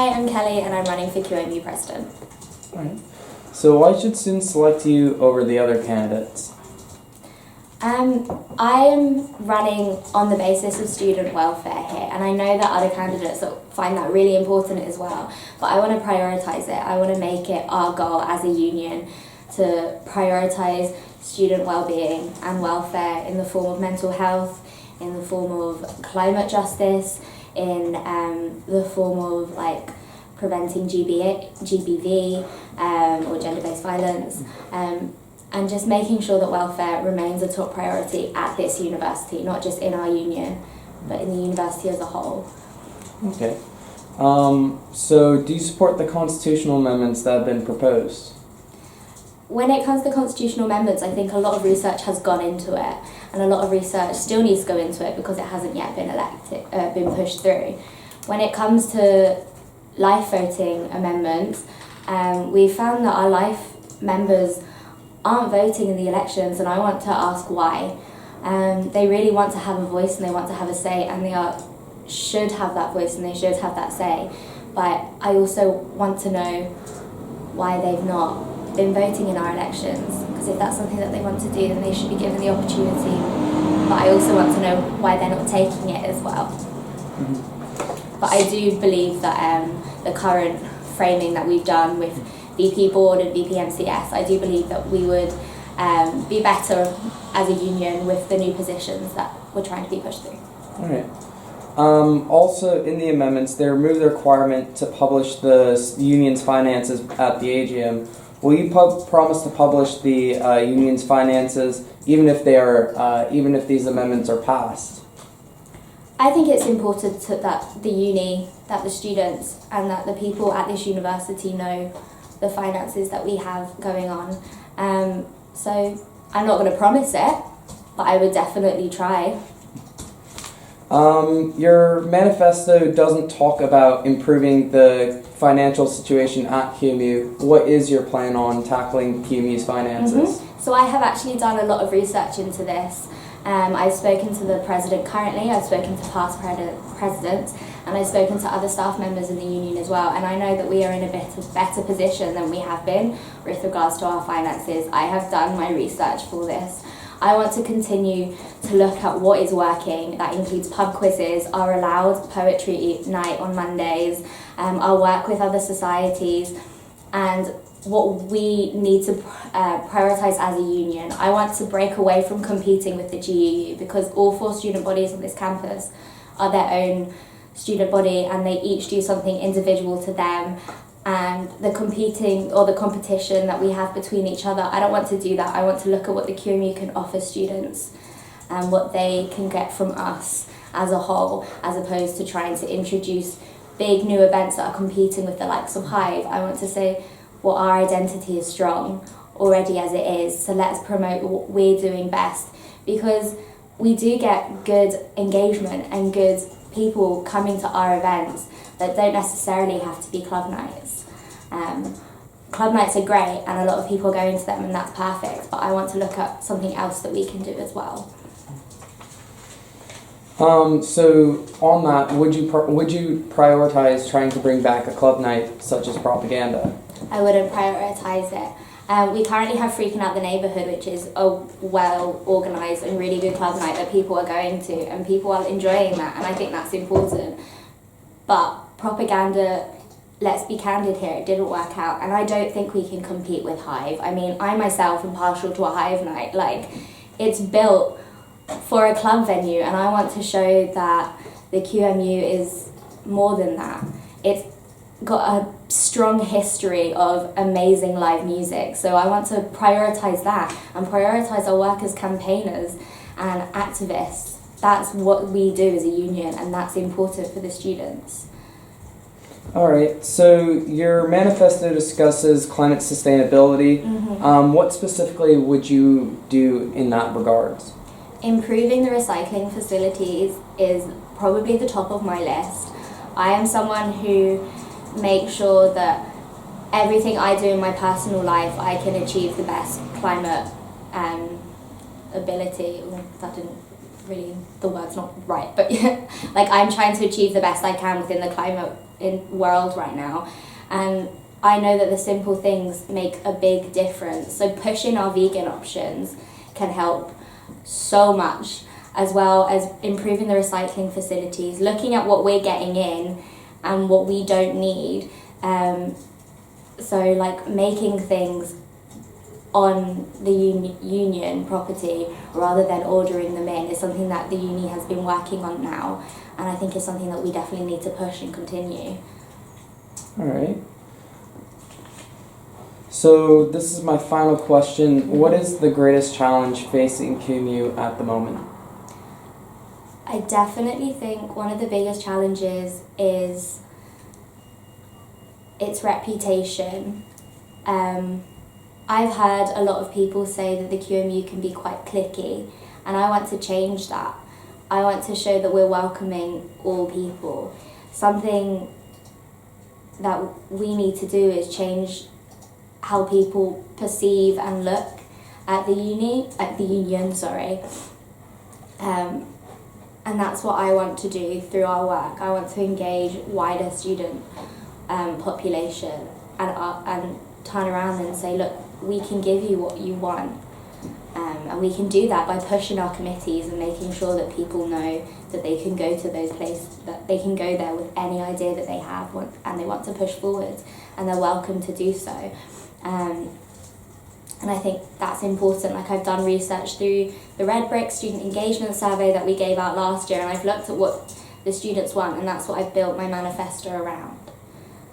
Hi, I'm Kelly and I'm running for QMU President. Alright. So why should students select you over the other candidates? I'm running on the basis of student welfare here, and I know that other candidates find that really important as well, but I want to prioritise it. I want to make it our goal as a union to prioritise student well-being and welfare in the form of mental health, in the form of climate justice, in the form of like preventing GBV or gender-based violence, and just making sure that welfare remains a top priority at this university, not just in our union, but in the university as a whole. Okay. So do you support the constitutional amendments that have been proposed? When it comes to constitutional amendments, I think a lot of research has gone into it, and a lot of research still needs to go into it because it hasn't yet been pushed through. When it comes to life voting amendments, we found that our life members aren't voting in the elections, and I want to ask why. They really want to have a voice and they want to have a say, and they should have that voice and they should have that say. But I also want to know why they've not been voting in our elections, because if that's something that they want to do, then they should be given the opportunity. But I also want to know why they're not taking it as well. Mm-hmm. But I do believe that the current framing that we've done with VP Board and VP MCS, I do believe that we would be better as a union with the new positions that we're trying to be pushed through. All right. Also, in the amendments, they removed the requirement to publish the union's finances at the AGM. Will you promise to publish the union's finances, even if if these amendments are passed? I think it's important that the students and that the people at this university know the finances that we have going on. So I'm not going to promise it, but I would definitely try. Your manifesto doesn't talk about improving the financial situation at QMU. What is your plan on tackling QMU's finances? Mm-hmm. So I have actually done a lot of research into this. I've spoken to the president currently, I've spoken to past presidents, and I've spoken to other staff members in the union as well, and I know that we are in a better position than we have been with regards to our finances. I have done my research for this. I want to continue to look at what is working. That includes pub quizzes, our allowed poetry night on Mondays, our work with other societies, and what we need to prioritise as a union. I want to break away from competing with the GUU, because all 4 student bodies on this campus are their own student body and they each do something individual to them, and the competition that we have between each other, I don't want to do that. I want to look at what the QMU can offer students and what they can get from us as a whole, as opposed to trying to introduce big new events that are competing with the likes of Hive. I want to say, well, our identity is strong already as it is, so let's promote what we're doing best, because we do get good engagement and good people coming to our events that don't necessarily have to be club nights. Club nights are great and a lot of people go into them, and that's perfect, but I want to look at something else that we can do as well. So on that, would you prioritize trying to bring back a club night such as propaganda? I wouldn't prioritise it. We currently have Freaking Out the Neighbourhood, which is a well-organised and really good club night that people are going to, and people are enjoying that, and I think that's important. But propaganda, let's be candid here, it didn't work out, and I don't think we can compete with Hive. I mean, I myself am partial to a Hive night. Like, it's built for a club venue, and I want to show that the QMU is more than that. It's got a strong history of amazing live music, so I want to prioritise that and prioritise our work as campaigners and activists. That's what we do as a union, and that's important for the students. Alright, so your manifesto discusses climate sustainability. Mm-hmm. What specifically would you do in that regards? Improving the recycling facilities is probably the top of my list. I am someone who makes sure that everything I do in my personal life, I can achieve the best climate ability. That didn't really, the word's not right, but yeah, like I'm trying to achieve the best I can within the climate world right now, and I know that the simple things make a big difference. So pushing our vegan options can help so much, as well as improving the recycling facilities, looking at what we're getting in and what we don't need. So like making things on the union property rather than ordering them in is something that the uni has been working on now, and I think it's something that we definitely need to push and continue. All right. So this is my final question. What is the greatest challenge facing QMU at the moment? I definitely think one of the biggest challenges is its reputation. I've heard a lot of people say that the QMU can be quite cliquey, and I want to change that. I want to show that we're welcoming all people. Something that we need to do is change how people perceive and look at the union. And that's what I want to do through our work. I want to engage wider student population and turn around and say, look, we can give you what you want. And we can do that by pushing our committees and making sure that people know that they can go to those places, that they can go there with any idea that they have and they want to push forward, and they're welcome to do so. And I think that's important. Like, I've done research through the Red Brick Student Engagement Survey that we gave out last year, and I've looked at what the students want, and that's what I've built my manifesto around.